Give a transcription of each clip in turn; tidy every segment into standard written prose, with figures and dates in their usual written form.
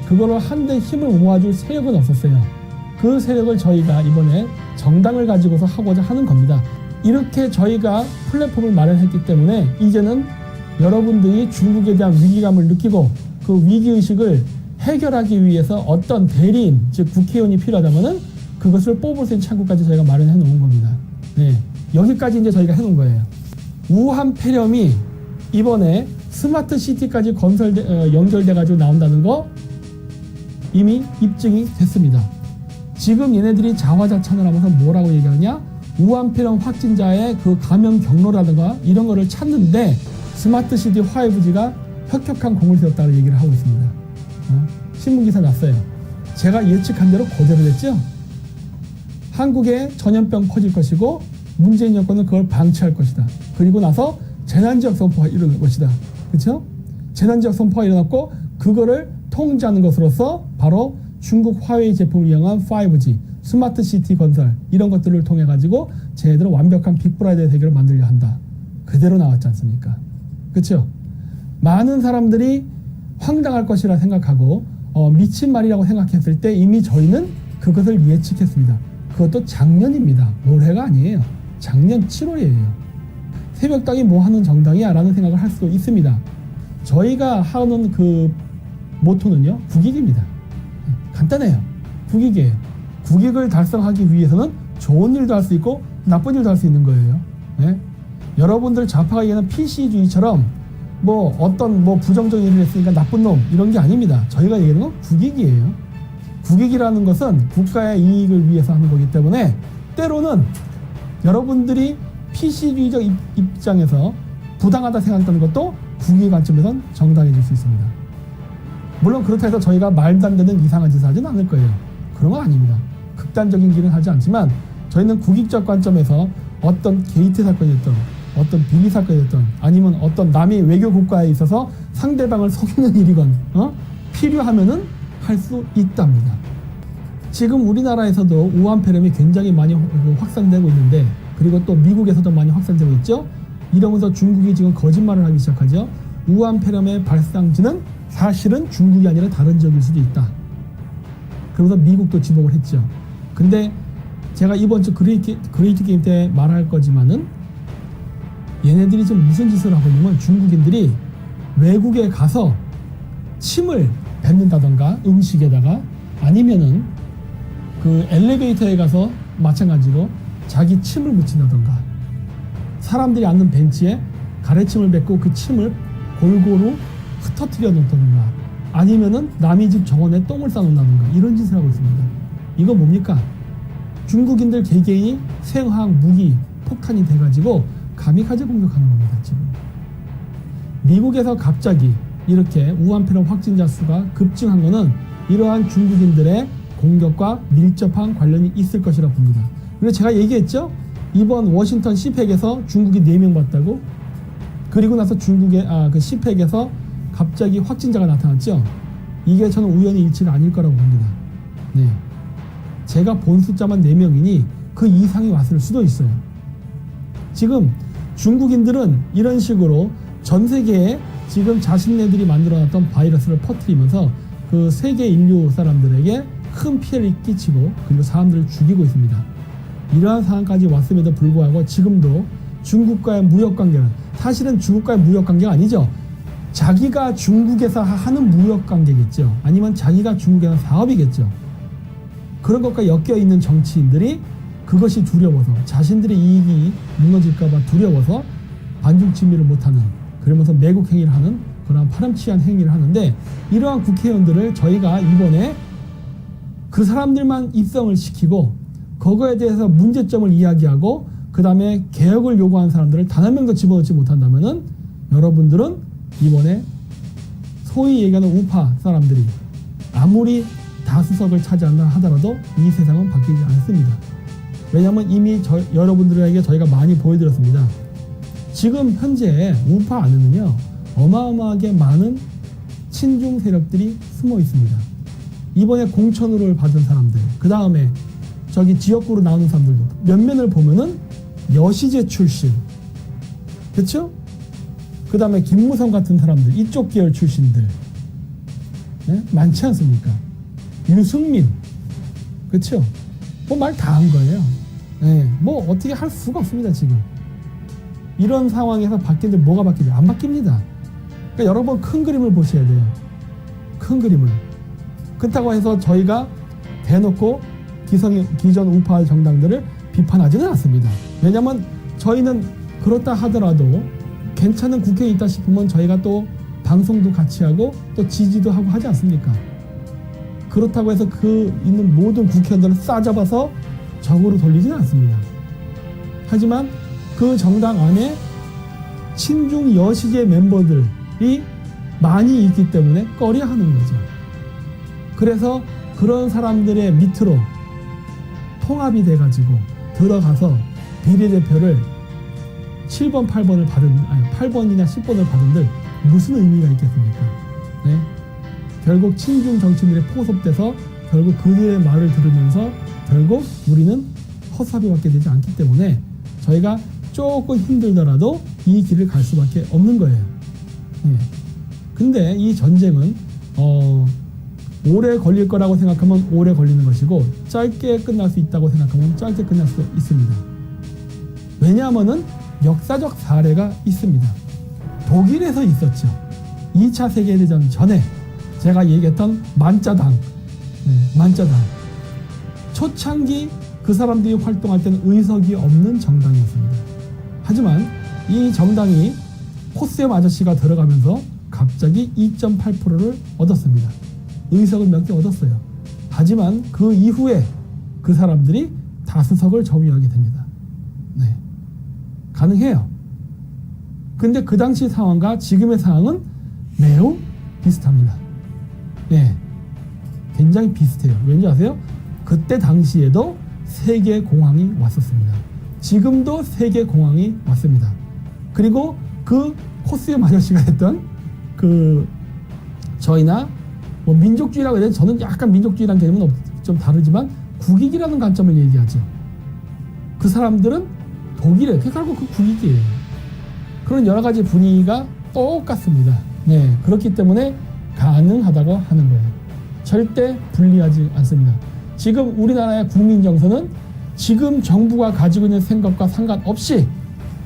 그거를 한데 힘을 모아줄 세력은 없었어요. 그 세력을 저희가 이번에 정당을 가지고서 하고자 하는 겁니다. 이렇게 저희가 플랫폼을 마련했기 때문에 이제는 여러분들이 중국에 대한 위기감을 느끼고 그 위기의식을 해결하기 위해서 어떤 대리인, 즉 국회의원이 필요하다면은 그것을 뽑을 수 있는 창구까지 저희가 마련해 놓은 겁니다. 네, 여기까지 이제 저희가 해놓은 거예요. 우한 폐렴이 이번에 스마트 시티까지 연결돼 가지고 나온다는 거 이미 입증이 됐습니다. 지금 얘네들이 자화자찬을 하면서 뭐라고 얘기하느냐? 우한 폐렴 확진자의 그 감염 경로라든가 이런 거를 찾는데 스마트 시티 5G가 혁혁한 공을 세웠다고 얘기를 하고 있습니다. 신문기사 났어요. 제가 예측한 대로 그대로 됐죠? 한국에 전염병 퍼질 것이고 문재인 정권은 그걸 방치할 것이다. 그리고 나서 재난지역 선포가 일어날 것이다. 그렇죠? 재난지역 선포가 일어났고 그거를 통제하는 것으로서 바로 중국 화웨이 제품을 이용한 5G, 스마트 시티 건설 이런 것들을 통해 가지고 쟤네들은 완벽한 빅브라이더 세계를 만들려 한다. 그대로 나왔지 않습니까? 그렇죠? 많은 사람들이 황당할 것이라 생각하고 미친 말이라고 생각했을 때 이미 저희는 그것을 예측했습니다. 그것도 작년입니다. 올해가 아니에요. 작년 7월이에요. 새벽당이 뭐 하는 정당이야? 라는 생각을 할 수도 있습니다. 저희가 하는 그 모토는요, 국익입니다. 간단해요. 국익이에요. 국익을 달성하기 위해서는 좋은 일도 할 수 있고 나쁜 일도 할 수 있는 거예요. 네? 여러분들 좌파가 얘기하는 PC주의처럼 뭐 어떤 뭐 부정적인 일을 했으니까 나쁜 놈 이런 게 아닙니다. 저희가 얘기하는 건 국익이에요. 국익이라는 것은 국가의 이익을 위해서 하는 거기 때문에 때로는 여러분들이 PC주의적 입장에서 부당하다 생각하는 것도 국익의 관점에선 정당해질 수 있습니다. 물론 그렇다 해서 저희가 말도 안 되는 이상한 짓을 하지는 않을 거예요. 그런 건 아닙니다. 극단적인 길은 하지 않지만 저희는 국익적 관점에서 어떤 게이트 사건이었던 어떤 비리 사건이었던 아니면 어떤 남의 외교 국가에 있어서 상대방을 속이는 일이건 필요하면은 할 수 있답니다. 지금 우리나라에서도 우한 폐렴이 굉장히 많이 확산되고 있는데 그리고 또 미국에서도 많이 확산되고 있죠. 이러면서 중국이 지금 거짓말을 하기 시작하죠. 우한 폐렴의 발상지는 사실은 중국이 아니라 다른 지역일 수도 있다. 그러면서 미국도 지목을 했죠. 근데 제가 이번 주 그레이트 게임 때 말할 거지만은 얘네들이 지금 무슨 짓을 하고 있냐면 중국인들이 외국에 가서 침을 뱉는다던가 음식에다가 아니면은 그 엘리베이터에 가서 마찬가지로 자기 침을 묻힌다던가 사람들이 앉는 벤치에 가래침을 뱉고 그 침을 골고루 흩어뜨려 놓다던가 아니면은 남의 집 정원에 똥을 싸놓는다던가 이런 짓을 하고 있습니다. 이거 뭡니까? 중국인들 개개인이 생화학 무기 폭탄이 돼가지고 가미카제 공격하는 겁니다. 지금 미국에서 갑자기 이렇게 우한 폐렴 확진자 수가 급증한 거는 이러한 중국인들의 공격과 밀접한 관련이 있을 것이라 봅니다. 그리고 제가 얘기했죠. 이번 워싱턴 시팩에서 중국이 4명 봤다고. 그리고 나서 중국의 그 시팩에서 갑자기 확진자가 나타났죠. 이게 저는 우연히 일치가 아닐 거라고 봅니다. 네, 제가 본 숫자만 4명이니 그 이상이 왔을 수도 있어요. 지금 중국인들은 이런 식으로 전 세계에 지금 자신네들이 만들어놨던 바이러스를 퍼뜨리면서 그 세계 인류 사람들에게 큰 피해를 끼치고 그리고 사람들을 죽이고 있습니다. 이러한 상황까지 왔음에도 불구하고 지금도 중국과의 무역관계는 사실은 중국과의 무역관계가 아니죠. 자기가 중국에서 하는 무역관계겠죠. 아니면 자기가 중국에서 하는 사업이겠죠. 그런 것과 엮여있는 정치인들이 그것이 두려워서 자신들의 이익이 무너질까봐 두려워서 반중친미를 못하는 그러면서 매국 행위를 하는 그런 파렴치한 행위를 하는데 이러한 국회의원들을 저희가 이번에 그 사람들만 입성을 시키고 그거에 대해서 문제점을 이야기하고 그 다음에 개혁을 요구하는 사람들을 단 한 명도 집어넣지 못한다면은 여러분들은 이번에 소위 얘기하는 우파 사람들이 아무리 다수석을 차지한다 하더라도 이 세상은 바뀌지 않습니다. 왜냐하면 이미 여러분들에게 저희가 많이 보여드렸습니다. 지금 현재 우파 안에는요 어마어마하게 많은 친중 세력들이 숨어 있습니다. 이번에 공천을 받은 사람들, 그 다음에 저기 지역구로 나오는 사람들도 면면을 보면은 여시제 출신, 그렇죠? 그 다음에 김무성 같은 사람들, 이쪽 계열 출신들, 네? 많지 않습니까? 유승민, 그렇죠? 뭐 말 다 한 거예요. 네, 뭐 어떻게 할 수가 없습니다 지금. 이런 상황에서 바뀌는데 뭐가 바뀌냐? 안 바뀝니다. 그러니까 여러분 큰 그림을 보셔야 돼요. 큰 그림을. 그렇다고 해서 저희가 대놓고 기존 우파 정당들을 비판하지는 않습니다. 왜냐하면 저희는 그렇다 하더라도 괜찮은 국회에 있다 싶으면 저희가 또 방송도 같이 하고 또 지지도 하고 하지 않습니까? 그렇다고 해서 그 있는 모든 국회의원들을 싸잡아서 적으로 돌리지는 않습니다. 하지만 그 정당 안에 친중 여시제 멤버들이 많이 있기 때문에 꺼려하는 거죠. 그래서 그런 사람들의 밑으로 통합이 돼가지고 들어가서 비례대표를 7번, 8번을 아니 8번이나 10번을 받은들 무슨 의미가 있겠습니까? 네? 결국 친중 정치인들에 포섭돼서 결국 그들의 말을 들으면서 결국 우리는 헛사비 받게 되지 않기 때문에 저희가 조금 힘들더라도 이 길을 갈 수밖에 없는 거예요. 근데 이 전쟁은 오래 걸릴 거라고 생각하면 오래 걸리는 것이고 짧게 끝날 수 있다고 생각하면 짧게 끝날 수 있습니다. 왜냐하면은 역사적 사례가 있습니다. 독일에서 있었죠. 2차 세계대전 전에 제가 얘기했던 만자당. 만자당. 초창기 그 사람들이 활동할 때는 의석이 없는 정당이었습니다. 하지만 이 정당이 코스염 아저씨가 들어가면서 갑자기 2.8%를 얻었습니다. 의석을 몇 개 얻었어요. 하지만 그 이후에 그 사람들이 다수석을 점유하게 됩니다. 네. 가능해요. 근데 그 당시 상황과 지금의 상황은 매우 비슷합니다. 네. 굉장히 비슷해요. 왠지 아세요? 그때 당시에도 세계 공황이 왔었습니다. 지금도 세계 공황이 왔습니다. 그리고 그 코스염 아저씨가 했던 그 저희나 뭐 민족주의라고 해야 되나? 저는 약간 민족주의라는 개념은 좀 다르지만 국익이라는 관점을 얘기하죠. 그 사람들은 독일에 결국 그 국익이에요. 그런 여러 가지 분위기가 똑같습니다. 네, 그렇기 때문에 가능하다고 하는 거예요. 절대 불리하지 않습니다. 지금 우리나라의 국민 정서는 지금 정부가 가지고 있는 생각과 상관없이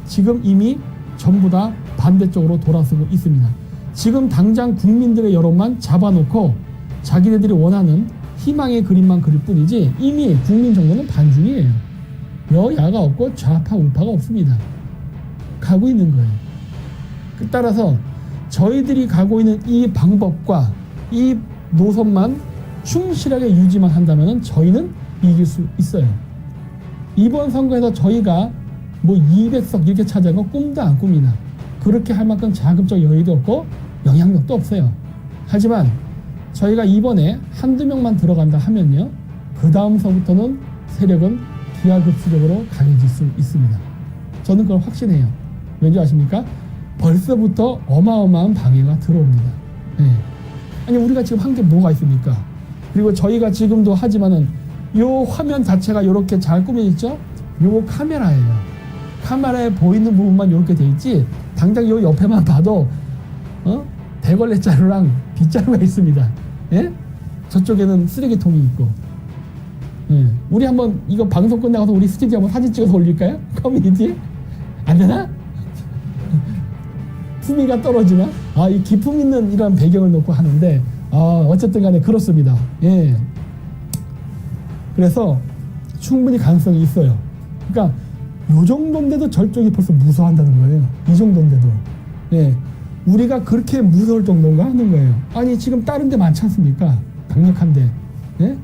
지금 이미 전부 다 반대쪽으로 돌아서고 있습니다. 지금 당장 국민들의 여론만 잡아놓고 자기네들이 원하는 희망의 그림만 그릴 뿐이지 이미 국민 정서는 반중이에요. 여야가 없고 좌파 우파가 없습니다. 가고 있는 거예요. 따라서 저희들이 가고 있는 이 방법과 이 노선만 충실하게 유지만 한다면 저희는 이길 수 있어요. 이번 선거에서 저희가 뭐 200석 이렇게 차지한 건 꿈도 안 꿉니다. 그렇게 할 만큼 자금적 여유도 없고 영향력도 없어요. 하지만 저희가 이번에 한두 명만 들어간다 하면요, 그 다음서부터는 세력은 기하급수적으로 강해질 수 있습니다. 저는 그걸 확신해요. 왠지 아십니까? 벌써부터 어마어마한 방해가 들어옵니다. 네. 아니 우리가 지금 한 게 뭐가 있습니까? 그리고 저희가 지금도 하지만은 요 화면 자체가 이렇게 잘 꾸며있죠? 요 카메라예요. 카메라에 보이는 부분만 이렇게 돼 있지 당장 요 옆에만 봐도 대걸레 자루랑 빗자루가 있습니다. 예? 저쪽에는 쓰레기통이 있고. 예. 우리 한번 이거 방송 끝나가서 우리 스튜디오 한번 사진 찍어서 올릴까요? 커뮤니티에? 안 되나? 품위가 떨어지나? 이 기품 있는 이런 배경을 놓고 하는데 어쨌든 간에 그렇습니다. 예. 그래서 충분히 가능성이 있어요. 그러니까 요 정도인데도 저쪽이 벌써 무서워한다는 거예요. 이 정도인데도. 예. 우리가 그렇게 무서울 정도인가 하는 거예요. 아니 지금 다른 데 많지 않습니까? 강력한데. 예?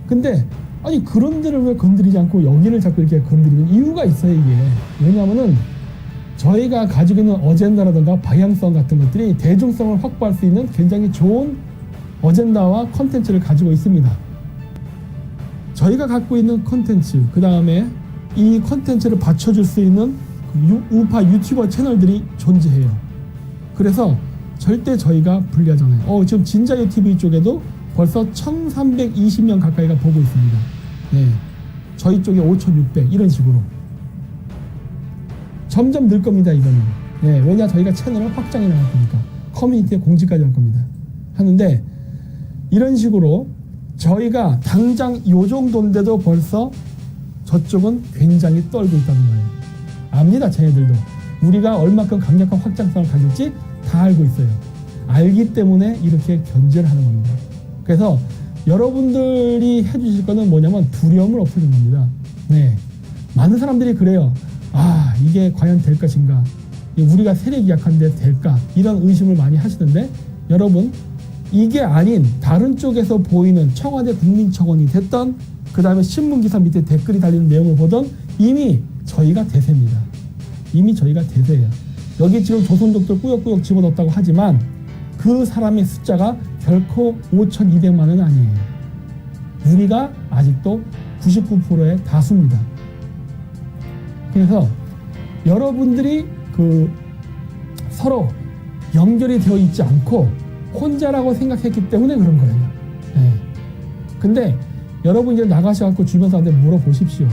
근데 아니 그런 데를 왜 건드리지 않고 여기를 자꾸 이렇게 건드리는 이유가 있어요 이게. 왜냐하면은 저희가 가지고 있는 어젠다라든가 방향성 같은 것들이 대중성을 확보할 수 있는 굉장히 좋은 어젠다와 컨텐츠를 가지고 있습니다. 저희가 갖고 있는 컨텐츠, 그 다음에 이 컨텐츠를 받쳐줄 수 있는 우파 유튜버 채널들이 존재해요. 그래서 절대 저희가 불리하잖아요. 지금 진자유 TV 쪽에도 벌써 1320명 가까이가 보고 있습니다. 네. 저희 쪽에 5600 이런 식으로 점점 늘 겁니다. 이거는. 네. 왜냐 저희가 채널을 확장해 나갈 거니까 커뮤니티에 공지까지 할 겁니다. 하는데 이런 식으로 저희가 당장 요 정도인데도 벌써 저쪽은 굉장히 떨고 있다는 거예요. 압니다. 쟤네들도. 우리가 얼마큼 강력한 확장성을 가질지 다 알고 있어요. 알기 때문에 이렇게 견제를 하는 겁니다. 그래서 여러분들이 해주실 거는 뭐냐면 두려움을 없애는 겁니다. 네, 많은 사람들이 그래요. 아, 이게 과연 될 것인가? 우리가 세력이 약한데 될까? 이런 의심을 많이 하시는데, 여러분, 이게 아닌 다른 쪽에서 보이는 청와대 국민청원이 됐던, 그 다음에 신문기사 밑에 댓글이 달리는 내용을 보던 이미 저희가 대세입니다. 이미 저희가 대세예요. 여기 지금 조선족들 꾸역꾸역 집어넣었다고 하지만 그 사람의 숫자가 결코 5,200만 원은 아니에요. 우리가 아직도 99%의 다수입니다. 그래서 여러분들이 서로 연결이 되어 있지 않고 혼자라고 생각했기 때문에 그런 거예요. 네. 근데 여러분 이제 나가셔서 주변 사람들 물어보십시오.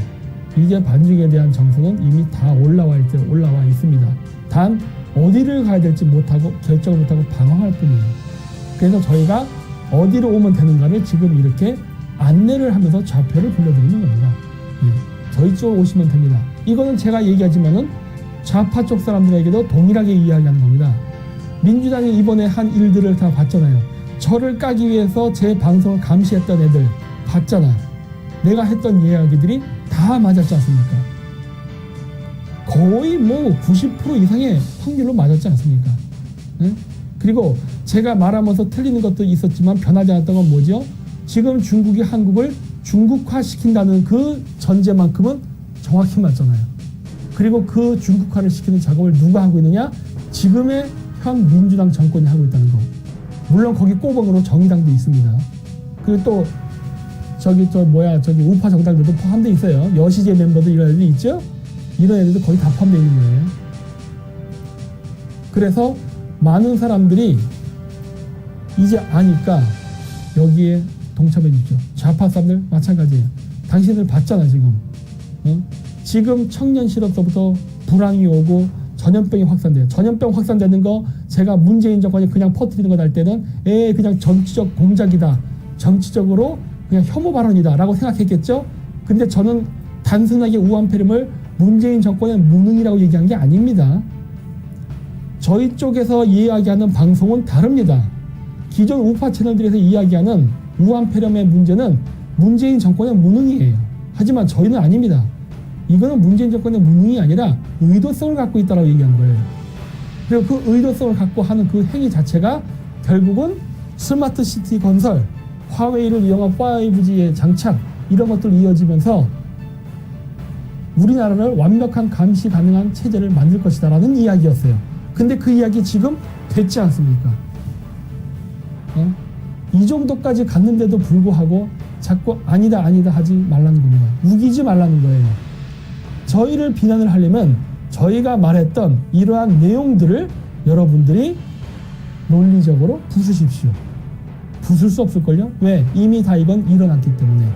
이제 반중에 대한 정서는 이미 다 올라와 있습니다. 단 어디를 가야 될지 못하고 결정을 못하고 방황할 뿐이에요. 그래서 저희가 어디로 오면 되는가를 지금 이렇게 안내를 하면서 좌표를 불러드리는 겁니다. 네. 저희 쪽으로 오시면 됩니다. 이거는 제가 얘기하지만은 좌파 쪽 사람들에게도 동일하게 이야기하는 겁니다. 민주당이 이번에 한 일들을 다 봤잖아요. 저를 까기 위해서 제 방송을 감시했던 애들 봤잖아. 내가 했던 이야기들이 다 맞았지 않습니까? 거의 뭐 90% 이상의 확률로 맞았지 않습니까? 네? 그리고 제가 말하면서 틀리는 것도 있었지만 변하지 않았던 건 뭐죠? 지금 중국이 한국을 중국화시킨다는 그 전제만큼은 정확히 맞잖아요. 그리고 그 중국화를 시키는 작업을 누가 하고 있느냐? 지금의 현 민주당 정권이 하고 있다는 거. 물론 거기 꼬박으로 정의당도 있습니다. 그리고 또 저기 우파 정당들도 포함되어 있어요. 여시제 멤버들 이런 애들이 있죠? 이런 애들도 거의 다 포함되어 있는 거예요. 그래서 많은 사람들이 이제 아니까 여기에 동참해 주죠. 좌파 사람들 마찬가지예요. 당신들 봤잖아 지금. 지금 청년 실업서부터 불황이 오고 전염병이 확산돼요. 전염병 확산되는 거 제가 문재인 정권이 그냥 퍼뜨리는 거 날 때는 그냥 정치적 공작이다. 정치적으로 그냥 혐오 발언이다 라고 생각했겠죠. 근데 저는 단순하게 우한폐렴을 문재인 정권의 무능이라고 얘기한 게 아닙니다. 저희 쪽에서 이야기하는 방송은 다릅니다. 기존 우파 채널들에서 이야기하는 우한폐렴의 문제는 문재인 정권의 무능이에요. 하지만 저희는 아닙니다. 이거는 문재인 정권의 무능이 아니라 의도성을 갖고 있다고 얘기한 거예요. 그리고 그 의도성을 갖고 하는 그 행위 자체가 결국은 스마트 시티 건설, 화웨이를 이용한 5G의 장착 이런 것들로 이어지면서 우리나라를 완벽한 감시 가능한 체제를 만들 것이다 라는 이야기였어요. 근데 그 이야기 지금 됐지 않습니까? 이 정도까지 갔는데도 불구하고 자꾸 아니다 하지 말라는 겁니다. 우기지 말라는 거예요. 저희를 비난을 하려면 저희가 말했던 이러한 내용들을 여러분들이 논리적으로 부수십시오. 부술 수 없을걸요? 왜? 이미 다 이건 일어났기 때문에.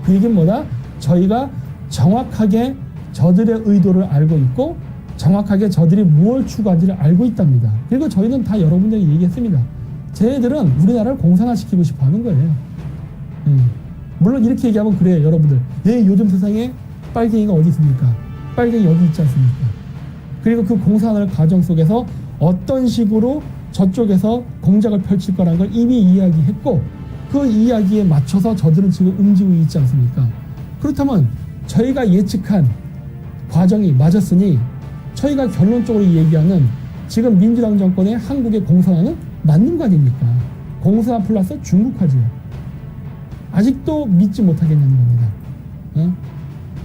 그 얘기는 뭐다? 저희가 정확하게 저들의 의도를 알고 있고 정확하게 저들이 무엇을 추구하는지를 알고 있답니다. 그리고 저희는 다 여러분들에게 얘기했습니다. 쟤네들은 우리나라를 공산화시키고 싶어 하는 거예요. 물론 이렇게 얘기하면 그래요. 여러분들. 요즘 세상에 빨갱이가 어디 있습니까? 빨갱이 여기 있지 않습니까? 그리고 그 공산화 과정 속에서 어떤 식으로 저쪽에서 공작을 펼칠 거라는 걸 이미 이야기했고 그 이야기에 맞춰서 저들은 지금 움직이고 있지 않습니까? 그렇다면 저희가 예측한 과정이 맞았으니 저희가 결론적으로 얘기하는 지금 민주당 정권의 한국의 공산화는 맞는 거 아닙니까? 공산화 플러스 중국화죠. 아직도 믿지 못하겠냐는 겁니다.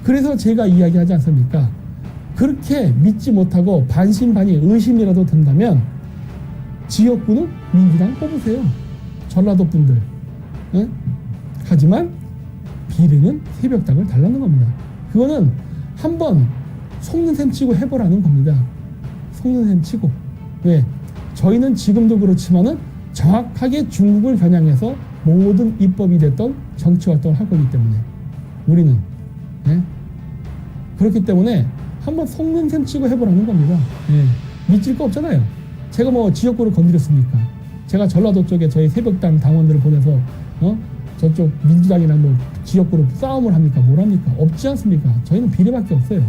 그래서 제가 이야기하지 않습니까? 그렇게 믿지 못하고 반신반의 의심이라도 든다면 지역구는 민주당 뽑으세요. 전라도 분들. 하지만 비례는 새벽당을 달라는 겁니다. 그거는 한번 속는 셈 치고 해보라는 겁니다. 속는 셈 치고. 왜? 저희는 지금도 그렇지만은 정확하게 중국을 겨냥해서 모든 입법이 됐던 정치 활동을 할 거기 때문에 우리는 그렇기 때문에 한번 속는 셈 치고 해보라는 겁니다. 믿질 거 없잖아요. 제가 뭐 지역구를 건드렸습니까? 제가 전라도 쪽에 저희 새벽당 당원들을 보내서 저쪽 민주당이랑 뭐 지역구로 싸움을 합니까? 뭘 합니까? 없지 않습니까? 저희는 비례밖에 없어요.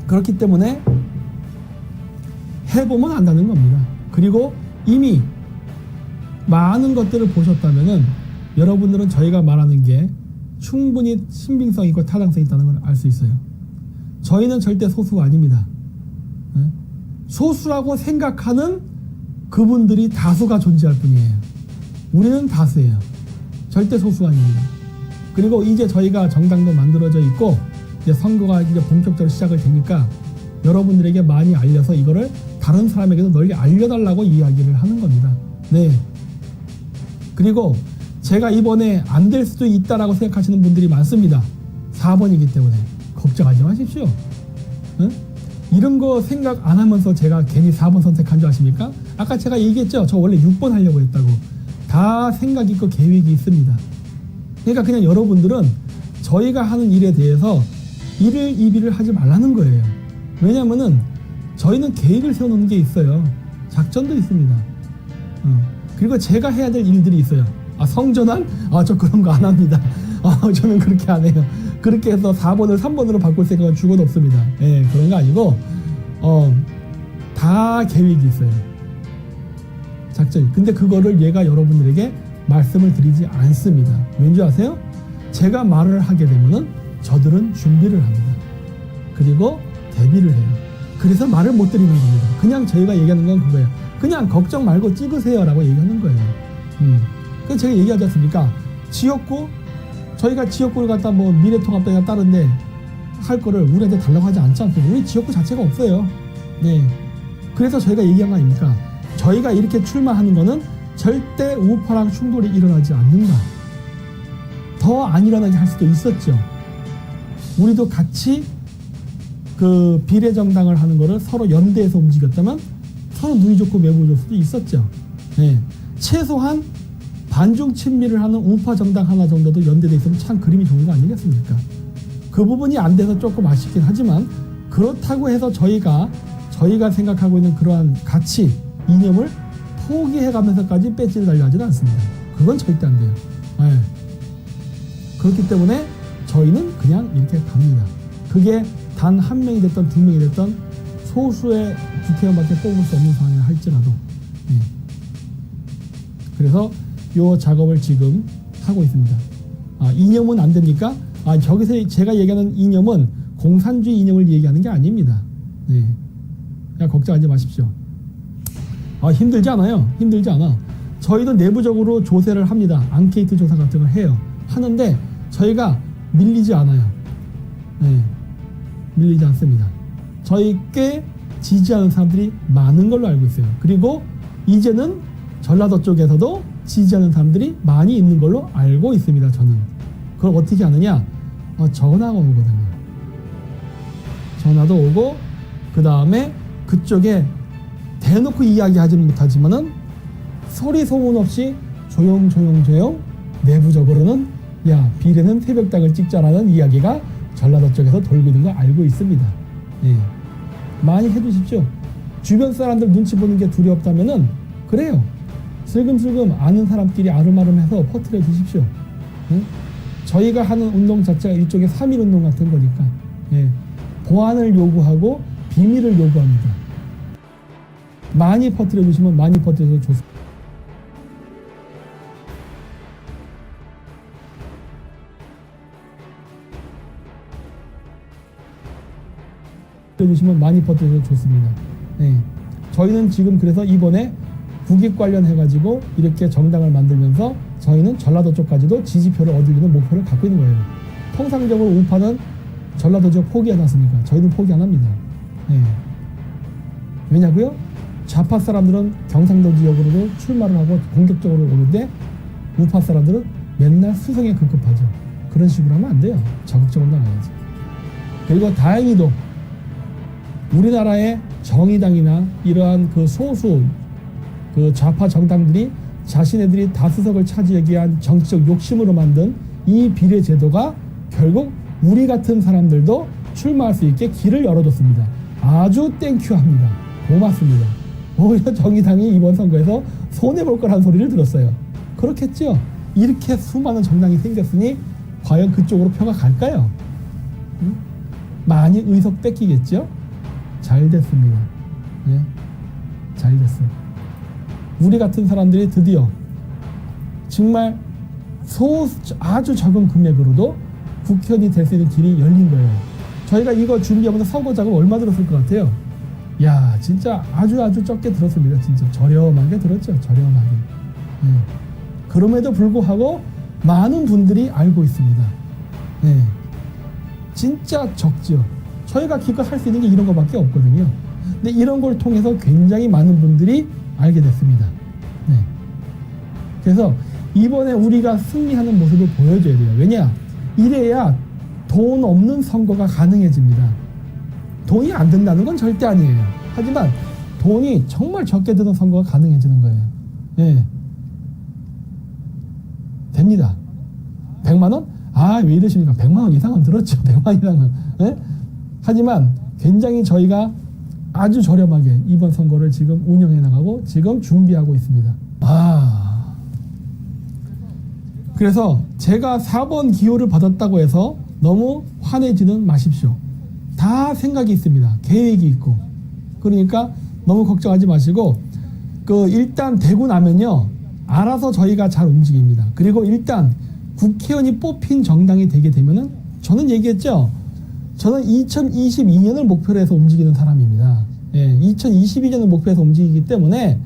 그렇기 때문에 해보면 안다는 겁니다. 그리고 이미 많은 것들을 보셨다면은 여러분들은 저희가 말하는 게 충분히 신빙성 있고 타당성 있다는 걸 알 수 있어요. 저희는 절대 소수가 아닙니다. 소수라고 생각하는 그분들이 다수가 존재할 뿐이에요. 우리는 다수예요. 절대 소수가 아닙니다. 그리고 이제 저희가 정당도 만들어져 있고 이제 선거가 이제 본격적으로 시작을 되니까 여러분들에게 많이 알려서 이거를 다른 사람에게도 널리 알려달라고 이야기를 하는 겁니다. 네. 그리고 제가 이번에 안 될 수도 있다라고 생각하시는 분들이 많습니다. 4번이기 때문에 걱정하지 마십시오. 응? 이런 거 생각 안 하면서 제가 괜히 4번 선택한 줄 아십니까? 아까 제가 얘기했죠. 저 원래 6번 하려고 했다고. 다 생각 있고 계획이 있습니다. 그러니까 그냥 여러분들은 저희가 하는 일에 대해서 이를 이비를 하지 말라는 거예요. 왜냐면은 저희는 계획을 세워놓는 게 있어요. 작전도 있습니다. 그리고 제가 해야 될 일들이 있어요. 성전환? 저 그런 거 안 합니다. 저는 그렇게 안 해요. 그렇게 해서 4번을 3번으로 바꿀 생각은 죽어도 없습니다. 예, 그런 거 아니고, 다 계획이 있어요. 작전이. 근데 그거를 얘가 여러분들에게 말씀을 드리지 않습니다. 왠지 아세요? 제가 말을 하게 되면은 저들은 준비를 합니다. 그리고 대비를 해요. 그래서 말을 못 드리는 겁니다. 그냥 저희가 얘기하는 건 그거예요. 그냥 걱정 말고 찍으세요 라고 얘기하는 거예요. 그래서 제가 얘기하지 않습니까? 지역구, 저희가 지역구를 갖다 뭐 미래통합당이나 다른데 할 거를 우리한테 달라고 하지 않지 않습니까? 우리 지역구 자체가 없어요. 네. 그래서 저희가 얘기한 거 아닙니까? 저희가 이렇게 출마하는 거는 절대 우파랑 충돌이 일어나지 않는다. 더 안 일어나게 할 수도 있었죠. 우리도 같이 그 비례정당을 하는 거를 서로 연대해서 움직였다면 서로 누이 좋고 매부 좋을 수도 있었죠. 네. 최소한 반중 친미를 하는 우파 정당 하나 정도도 연대돼 있으면 참 그림이 좋은 거 아니겠습니까? 그 부분이 안 돼서 조금 아쉽긴 하지만 그렇다고 해서 저희가 생각하고 있는 그러한 가치, 이념을 포기해가면서까지 배지를 달려 하지는 않습니다. 그건 절대 안 돼요. 네. 그렇기 때문에 저희는 그냥 이렇게 갑니다. 그게 단 한 명이 됐던 두 명이 됐던 소수의 국회의원밖에 뽑을 수 없는 상황이라 할지라도. 네. 그래서 이 작업을 지금 하고 있습니다. 이념은 안 됩니까? 저기서 제가 얘기하는 이념은 공산주의 이념을 얘기하는 게 아닙니다. 네. 그냥 걱정하지 마십시오. 힘들지 않아요. 힘들지 않아. 저희도 내부적으로 조사를 합니다. 앙케이트 조사 같은 걸 해요. 하는데 저희가 밀리지 않아요. 네. 밀리지 않습니다. 저희께 지지하는 사람들이 많은 걸로 알고 있어요. 그리고 이제는 전라도 쪽에서도 지지하는 사람들이 많이 있는 걸로 알고 있습니다. 저는. 그걸 어떻게 아느냐? 전화가 오거든요. 전화도 오고 그 다음에 그쪽에 대놓고 이야기하지는 못하지만은 소리 소문 없이 조용 내부적으로는 야 비례는 새벽당을 찍자라는 이야기가 전라도 쪽에서 돌고 있는 걸 알고 있습니다. 예. 많이 해주십시오. 주변 사람들 눈치 보는 게 두렵다면은 그래요. 슬금슬금 아는 사람끼리 아름아름해서 퍼뜨려 주십시오. 예? 저희가 하는 운동 자체가 일종의 3.1 운동 같은 거니까 예. 보안을 요구하고 비밀을 요구합니다. 많이 퍼뜨려 주시면 많이 퍼뜨려서 좋습니다. 주시면 많이 퍼뜨려서 좋습니다. 네. 저희는 지금 그래서 이번에 국익 관련해가지고 이렇게 정당을 만들면서 저희는 전라도 쪽까지도 지지표를 얻으려는 목표를 갖고 있는 거예요. 통상적으로 우파는 전라도 지역 포기하지 않습니까? 저희는 포기 안 합니다. 네. 왜냐고요? 좌파 사람들은 경상도 지역으로도 출마를 하고 공격적으로 오는데 우파 사람들은 맨날 수성에 급급하죠. 그런 식으로 하면 안 돼요. 적극적으로 나가야지. 그리고 다행히도 우리나라의 정의당이나 이러한 그 소수 그 좌파 정당들이 자신네들이 다수석을 차지하기 위한 정치적 욕심으로 만든 이 비례 제도가 결국 우리 같은 사람들도 출마할 수 있게 길을 열어줬습니다. 아주 땡큐합니다. 고맙습니다. 오히려 정의당이 이번 선거에서 손해볼 거라는 소리를 들었어요. 그렇겠죠. 이렇게 수많은 정당이 생겼으니 과연 그쪽으로 표가 갈까요? 많이 의석 뺏기겠죠. 잘 됐습니다. 네. 잘 됐어. 우리 같은 사람들이 드디어 정말 아주 적은 금액으로도 국회의원이 될 수 있는 길이 열린 거예요. 저희가 이거 준비하면서 선거 자금 얼마 들었을 것 같아요? 야, 진짜 아주 적게 들었습니다. 진짜 저렴하게 들었죠. 저렴하게. 네. 그럼에도 불구하고 많은 분들이 알고 있습니다. 네. 진짜 적죠. 저희가 기껏 할 수 있는 게 이런 거밖에 없거든요. 근데 이런 걸 통해서 굉장히 많은 분들이 알게 됐습니다. 네. 그래서 이번에 우리가 승리하는 모습을 보여줘야 돼요. 왜냐? 이래야 돈 없는 선거가 가능해집니다. 돈이 안 든다는 건 절대 아니에요. 하지만 돈이 정말 적게 드는 선거가 가능해지는 거예요. 네. 됩니다. 100만 원? 아, 왜 이러십니까? 100만 원 이상은 들었죠. 100만 원 이상은. 네? 하지만 굉장히 저희가 아주 저렴하게 이번 선거를 지금 운영해 나가고 지금 준비하고 있습니다. 그래서 제가 4번 기호를 받았다고 해서 너무 화내지는 마십시오. 다 생각이 있습니다. 계획이 있고. 그러니까 너무 걱정하지 마시고 일단 되고 나면요. 알아서 저희가 잘 움직입니다. 그리고 일단 국회의원이 뽑힌 정당이 되게 되면은 저는 얘기했죠. 저는 2022년을 목표로 해서 움직이는 사람입니다. 예, 2022년을 목표로 해서 움직이기 때문에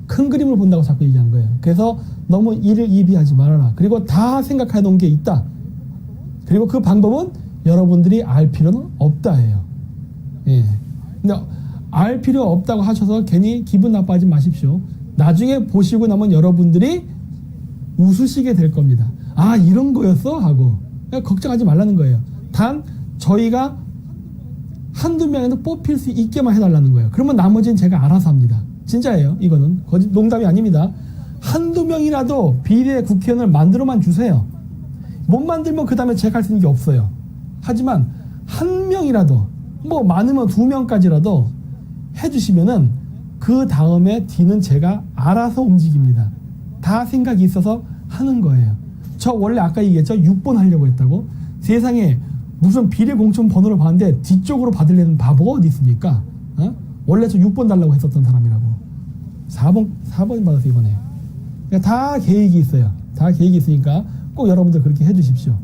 큰 그림을 본다고 자꾸 얘기한 거예요. 그래서 너무 이를 이비하지 말아라. 그리고 다 생각해 놓은 게 있다. 그리고 그 방법은 여러분들이 알 필요는 없다예요. 예. 근데 알 필요 없다고 하셔서 괜히 기분 나빠하지 마십시오. 나중에 보시고 나면 여러분들이 웃으시게 될 겁니다. 아, 이런 거였어? 하고. 걱정하지 말라는 거예요. 단 저희가 한두 명에서 뽑힐 수 있게만 해달라는 거예요. 그러면 나머지는 제가 알아서 합니다. 진짜예요. 이거는 농담이 아닙니다. 한두 명이라도 비례 국회의원을 만들어만 주세요. 못 만들면 그 다음에 제가 할 수 있는 게 없어요. 하지만 한 명이라도 뭐 많으면 2명까지라도 해주시면은 그 다음에 뒤는 제가 알아서 움직입니다. 다 생각이 있어서 하는 거예요. 저 원래 아까 얘기했죠. 6번 하려고 했다고. 세상에 무슨 비례 공천 번호를 받는데 뒤쪽으로 받으려는 바보가 어디 있습니까? 원래 저 6번 달라고 했었던 사람이라고. 4번 받았어요 이번에. 그러니까 다 계획이 있어요. 다 계획이 있으니까 꼭 여러분들 그렇게 해주십시오.